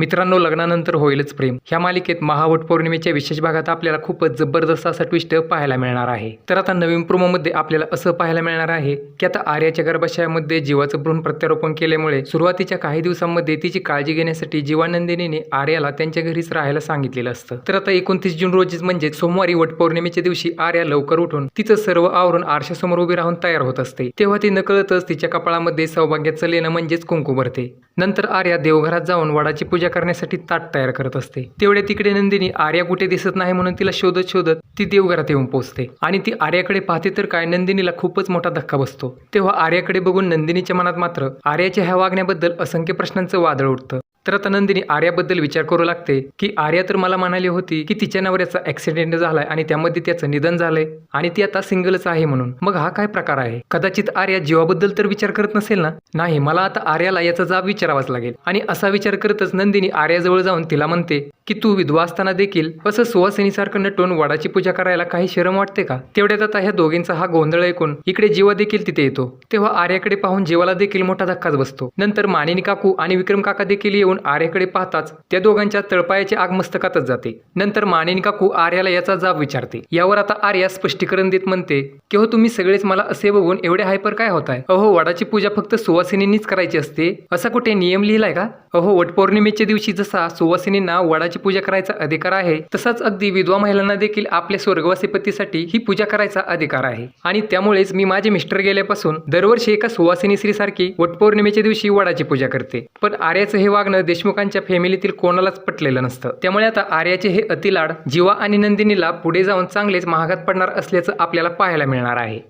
मित्रांनो, लग्नानंतर होईलच प्रेम ह्या मालिकेत महावट पौर्णिमेच्या विशेष भागात आपल्याला खूपच जबरदस्त असा ट्विस्ट पाहायला मिळणार आहे. तर आता नवीन प्रोमोमध्ये आपल्याला असं पाहायला मिळणार आहे की आता आर्याच्या गर्भाशयामध्ये जीवाचं भ्रूण प्रत्यारोपण केल्यामुळे सुरुवातीच्या काही दिवसांमध्ये तिची काळजी घेण्यासाठी जीवानंदिनीने आर्याला त्यांच्या घरीच राहायला सांगितलेलं असतं. तर आता 29 जून रोजी म्हणजे सोमवारी वटपौर्णिमेच्या दिवशी आर्या लवकर उठून तिचं सर्व आवरून आरशासमोर उभी राहून तयार होत असते. तेव्हा ती नकळतच तिच्या कपाळामध्ये सौभाग्याचं लेणं म्हणजेच कुंकू भरते. नंतर आर्या देवघरात जाऊन वडाची पूजा करण्यासाठी ताट तयार करत असते. तेवढे तिकडे नंदिनी आर्या कुठे दिसत नाही म्हणून तिला शोधत शोधत ती देवघरात येऊन पोहोचते आणि ती आर्याकडे पाहते तर काय नंदिनीला खूपच मोठा धक्का बसतो. तेव्हा आर्याकडे बघून नंदिनीच्या मनात मात्र आर्याच्या ह्या वागण्याबद्दल असंख्य प्रश्नांचं वादळ उठतं. तर आता नंदिनी आर्याबद्दल विचार करू लागते की आर्या तर मला म्हणाली होती की तिच्या नवऱ्याचा ऍक्सिडेंट झालाय आणि त्यामध्ये त्याचं निधन झालंय आणि ती आता सिंगलच आहे म्हणून. मग हा काय प्रकार आहे? कदाचित आर्या जीवाबद्दल तर विचार करत नसेल ना? नाही, मला आता आर्याला याचा जाब विचारावाच लागेल. आणि असा विचार करतच नंदिनी आर्याजवळ जाऊन तिला म्हणते की तू विधवा असताना देखील असं सुवासिनीसारखं नटून वडाची पूजा करायला काही शरम वाटते का? तेवढ्यात आता ह्या दोघींचा हा गोंधळ ऐकून इकडे जीवा देखील तिथे येतो. तेव्हा आर्याकडे पाहून जीवाला देखील मोठा धक्काच बसतो. नंतर मानिनी काकू आणि विक्रम काका देखील येऊन आर्याकडे पाहताच त्या दोघांच्या तळपायाची आग मस्तकातच जाते. नंतर मानिनी काकू आर्याला याचा जाब विचारते. यावर आता आर्या स्पष्टीकरण देत म्हणते की हो, तुम्ही सगळेच मला असे बघून एवढे हायपर काय होताय? अहो, वडाची पूजा फक्त सुवासिनींनीच करायची असते असा कुठे नियम लिहिलाय का? अहो, वटपौर्णिमेच्या दिवशी जसा सुवासिनींना वडाची पूजा करायचा अधिकार आहे तसाच अगदी विधवा महिलांना देखील आपल्या स्वर्गवासी पतीसाठी ही पूजा करायचा अधिकार आहे. आणि त्यामुळेच मी माझे मिस्टर गेल्यापासून दरवर्षी एका सुवासिनी स्त्रीसारखी वटपौर्णिमेच्या दिवशी वडाची पूजा करते. पण आर्याचं हे वागणं देशमुखांच्या फॅमिलीतील कोणालाच पटलेलं नसतं. त्यामुळे आता आर्याचे हे अतिलाड जीवा आणि नंदिनीला पुढे जाऊन चांगलेच महागात पडणार असल्याचं आपल्याला पाहायला मिळणार आहे.